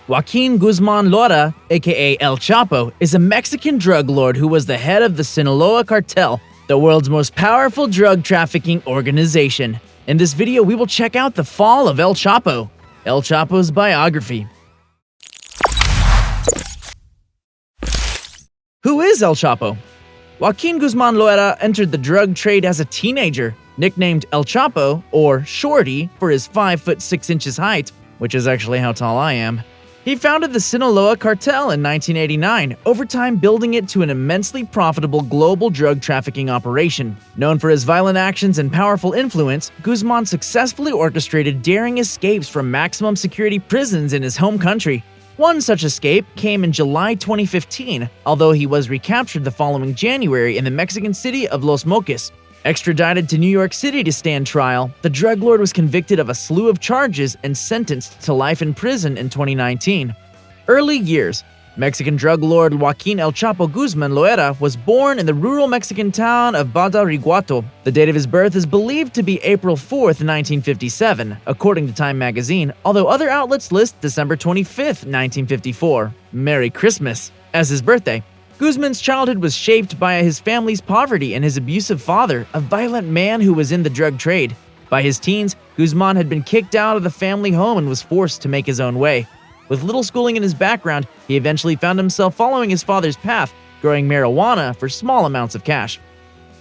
Joaquín Guzmán Loera, aka El Chapo, is a Mexican drug lord who was the head of the Sinaloa Cartel, the world's most powerful drug trafficking organization. In this video, we will check out the fall of El Chapo, El Chapo's biography. Who is El Chapo? Joaquín Guzmán Loera entered the drug trade as a teenager, nicknamed El Chapo, or Shorty, for his 5'6" height, which is actually how tall I am. He founded the Sinaloa Cartel in 1989, over time building it to an immensely profitable global drug trafficking operation. Known for his violent actions and powerful influence, Guzmán successfully orchestrated daring escapes from maximum security prisons in his home country. One such escape came in July 2015, although he was recaptured the following January in the Mexican city of Los Mochis. Extradited to New York City to stand trial, the drug lord was convicted of a slew of charges and sentenced to life in prison in 2019. Early years. Mexican drug lord Joaquín El Chapo Guzmán Loera was born in the rural Mexican town of Badiraguato. The date of his birth is believed to be April 4th, 1957, according to Time magazine, although other outlets list December 25th, 1954, Merry Christmas, as his birthday. Guzmán's childhood was shaped by his family's poverty and his abusive father, a violent man who was in the drug trade. By his teens, Guzmán had been kicked out of the family home and was forced to make his own way. With little schooling in his background, he eventually found himself following his father's path, growing marijuana for small amounts of cash.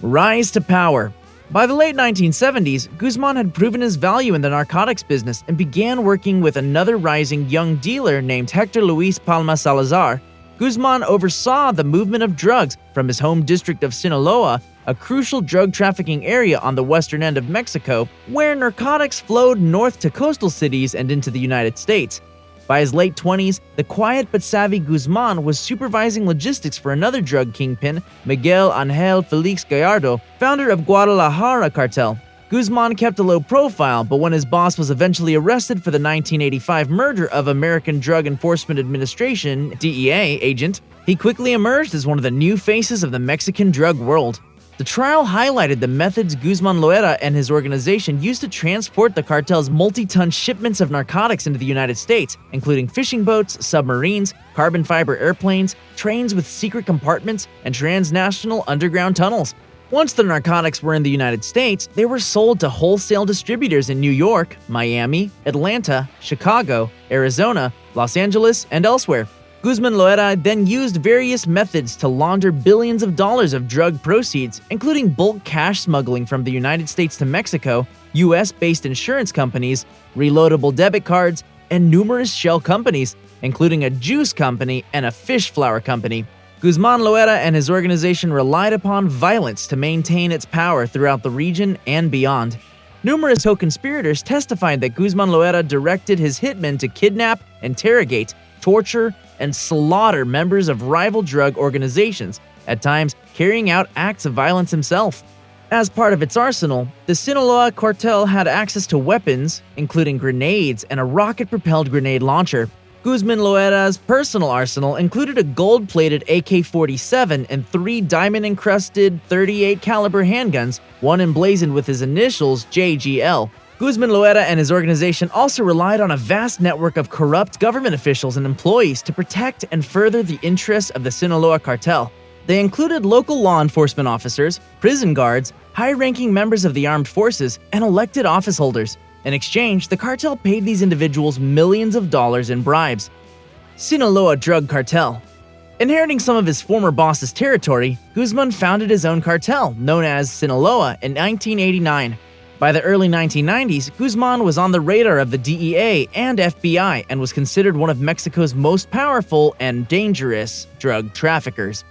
Rise to power. By the late 1970s, Guzmán had proven his value in the narcotics business and began working with another rising young dealer named Héctor Luis Palma Salazar. Guzmán oversaw the movement of drugs from his home district of Sinaloa, a crucial drug trafficking area on the western end of Mexico, where narcotics flowed north to coastal cities and into the United States. By his late 20s, the quiet but savvy Guzmán was supervising logistics for another drug kingpin, Miguel Ángel Félix Gallardo, founder of Guadalajara Cartel. Guzmán kept a low profile, but when his boss was eventually arrested for the 1985 murder of American Drug Enforcement Administration (DEA) agent, he quickly emerged as one of the new faces of the Mexican drug world. The trial highlighted the methods Guzmán Loera and his organization used to transport the cartel's multi-ton shipments of narcotics into the United States, including fishing boats, submarines, carbon fiber airplanes, trains with secret compartments, and transnational underground tunnels. Once the narcotics were in the United States, they were sold to wholesale distributors in New York, Miami, Atlanta, Chicago, Arizona, Los Angeles, and elsewhere. Guzmán Loera then used various methods to launder billions of dollars of drug proceeds, including bulk cash smuggling from the United States to Mexico, US-based insurance companies, reloadable debit cards, and numerous shell companies, including a juice company and a fish flour company. Guzmán Loera and his organization relied upon violence to maintain its power throughout the region and beyond. Numerous co-conspirators testified that Guzmán Loera directed his hitmen to kidnap, interrogate, torture, and slaughter members of rival drug organizations, at times carrying out acts of violence himself. As part of its arsenal, the Sinaloa Cartel had access to weapons, including grenades and a rocket-propelled grenade launcher. Guzmán Loera's personal arsenal included a gold-plated AK-47 and 3 diamond-encrusted .38 caliber handguns, one emblazoned with his initials JGL. Guzmán Loera and his organization also relied on a vast network of corrupt government officials and employees to protect and further the interests of the Sinaloa Cartel. They included local law enforcement officers, prison guards, high-ranking members of the armed forces, and elected office holders. In exchange, the cartel paid these individuals millions of dollars in bribes. Sinaloa Drug Cartel. Inheriting some of his former boss's territory, Guzmán founded his own cartel, known as Sinaloa, in 1989. By the early 1990s, Guzmán was on the radar of the DEA and FBI and was considered one of Mexico's most powerful and dangerous drug traffickers.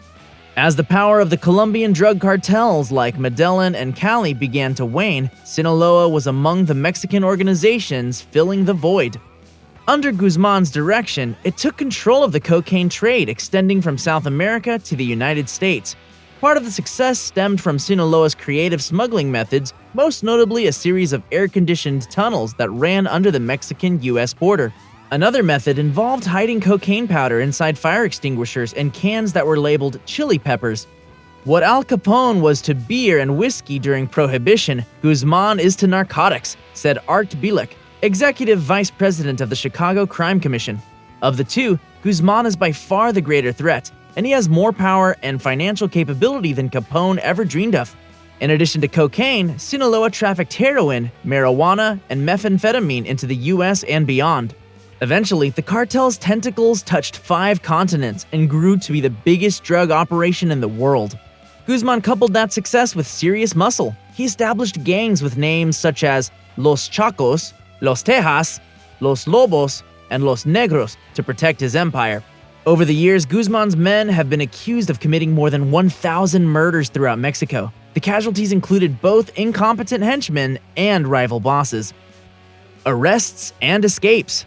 As the power of the Colombian drug cartels like Medellin and Cali began to wane, Sinaloa was among the Mexican organizations filling the void. Under Guzmán's direction, it took control of the cocaine trade extending from South America to the United States. Part of the success stemmed from Sinaloa's creative smuggling methods, most notably a series of air-conditioned tunnels that ran under the Mexican-US border. Another method involved hiding cocaine powder inside fire extinguishers and cans that were labeled chili peppers. What Al Capone was to beer and whiskey during Prohibition, Guzmán is to narcotics, said Art Bielek, executive vice president of the Chicago Crime Commission. Of the two, Guzmán is by far the greater threat, and he has more power and financial capability than Capone ever dreamed of. In addition to cocaine, Sinaloa trafficked heroin, marijuana, and methamphetamine into the US and beyond. Eventually, the cartel's tentacles touched 5 continents and grew to be the biggest drug operation in the world. Guzmán coupled that success with serious muscle. He established gangs with names such as Los Chacos, Los Tejas, Los Lobos, and Los Negros to protect his empire. Over the years, Guzmán's men have been accused of committing more than 1,000 murders throughout Mexico. The casualties included both incompetent henchmen and rival bosses. Arrests and escapes.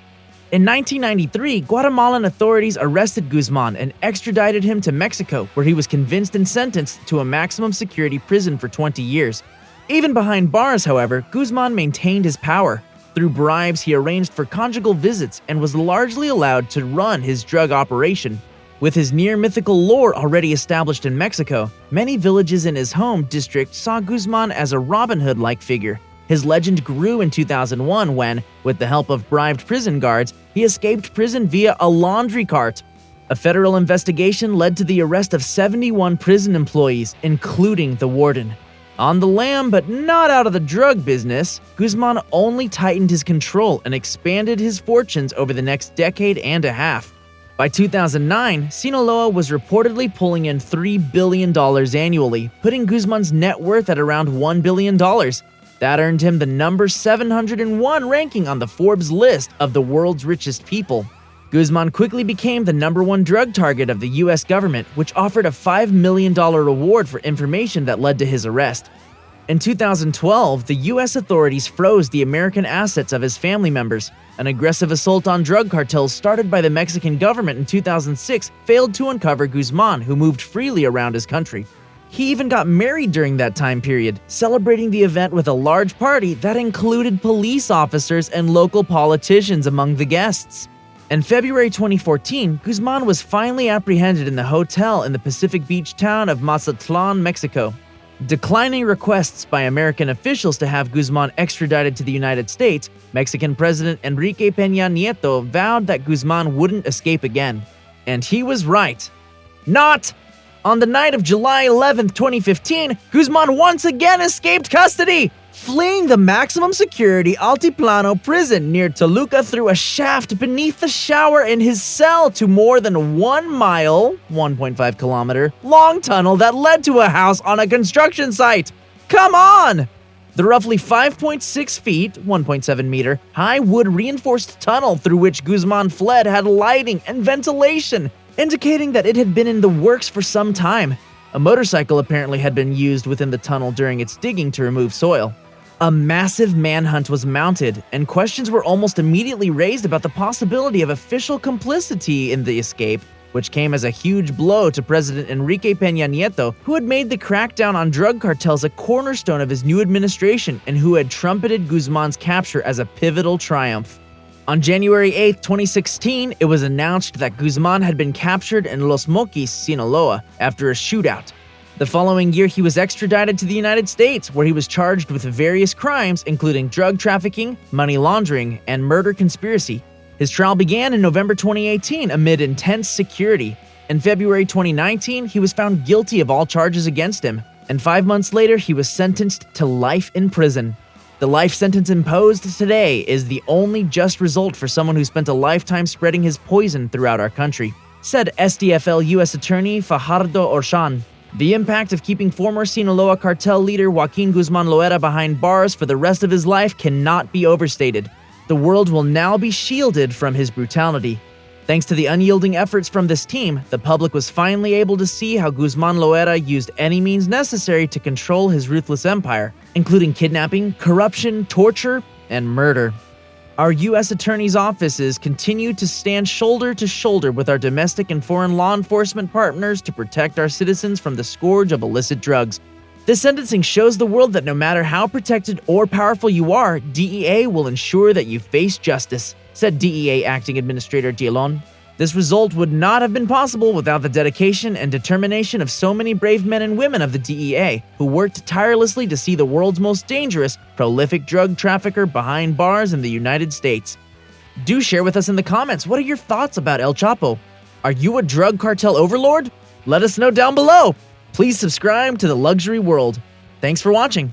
In 1993, Guatemalan authorities arrested Guzmán and extradited him to Mexico, where he was convinced and sentenced to a maximum security prison for 20 years. Even behind bars, however, Guzmán maintained his power. Through bribes, he arranged for conjugal visits and was largely allowed to run his drug operation. With his near-mythical lore already established in Mexico, many villages in his home district saw Guzmán as a Robin Hood-like figure. His legend grew in 2001 when, with the help of bribed prison guards, he escaped prison via a laundry cart. A federal investigation led to the arrest of 71 prison employees, including the warden. On the lam, but not out of the drug business, Guzmán only tightened his control and expanded his fortunes over the next decade and a half. By 2009, Sinaloa was reportedly pulling in $3 billion annually, putting Guzmán's net worth at around $1 billion. That earned him the number 701 ranking on the Forbes list of the world's richest people. Guzmán quickly became the #1 drug target of the US government, which offered a $5 million reward for information that led to his arrest. In 2012, the US authorities froze the American assets of his family members. An aggressive assault on drug cartels started by the Mexican government in 2006 failed to uncover Guzmán, who moved freely around his country. He even got married during that time period, celebrating the event with a large party that included police officers and local politicians among the guests. In February 2014, Guzmán was finally apprehended in the hotel in the Pacific Beach town of Mazatlan, Mexico. Declining requests by American officials to have Guzmán extradited to the United States, Mexican President Enrique Peña Nieto vowed that Guzmán wouldn't escape again. And he was right. Not! On the night of July 11, 2015, Guzmán once again escaped custody, fleeing the maximum security Altiplano prison near Toluca through a shaft beneath the shower in his cell to more than 1 mile, 1.5 kilometer, long tunnel that led to a house on a construction site. Come on! The roughly 5.6 feet, 1.7 meter, high wood-reinforced tunnel through which Guzmán fled had lighting and ventilation, indicating that it had been in the works for some time. A motorcycle apparently had been used within the tunnel during its digging to remove soil. A massive manhunt was mounted, and questions were almost immediately raised about the possibility of official complicity in the escape, which came as a huge blow to President Enrique Peña Nieto, who had made the crackdown on drug cartels a cornerstone of his new administration and who had trumpeted Guzmán's capture as a pivotal triumph. On January 8, 2016, it was announced that Guzmán had been captured in Los Mochis, Sinaloa, after a shootout. The following year, he was extradited to the United States, where he was charged with various crimes, including drug trafficking, money laundering, and murder conspiracy. His trial began in November 2018 amid intense security. In February 2019, he was found guilty of all charges against him, and 5 months later, he was sentenced to life in prison. The life sentence imposed today is the only just result for someone who spent a lifetime spreading his poison throughout our country, said SDFL U.S. Attorney Fajardo Orshan. The impact of keeping former Sinaloa Cartel leader Joaquín Guzmán Loera behind bars for the rest of his life cannot be overstated. The world will now be shielded from his brutality. Thanks to the unyielding efforts from this team, the public was finally able to see how Guzmán Loera used any means necessary to control his ruthless empire, including kidnapping, corruption, torture, and murder. Our U.S. Attorney's offices continue to stand shoulder to shoulder with our domestic and foreign law enforcement partners to protect our citizens from the scourge of illicit drugs. This sentencing shows the world that no matter how protected or powerful you are, DEA will ensure that you face justice, said DEA Acting Administrator Dialon. This result would not have been possible without the dedication and determination of so many brave men and women of the DEA, who worked tirelessly to see the world's most dangerous, prolific drug trafficker behind bars in the United States. Do share with us in the comments, what are your thoughts about El Chapo? Are you a drug cartel overlord? Let us know down below. Please subscribe to The Luxury World. Thanks for watching.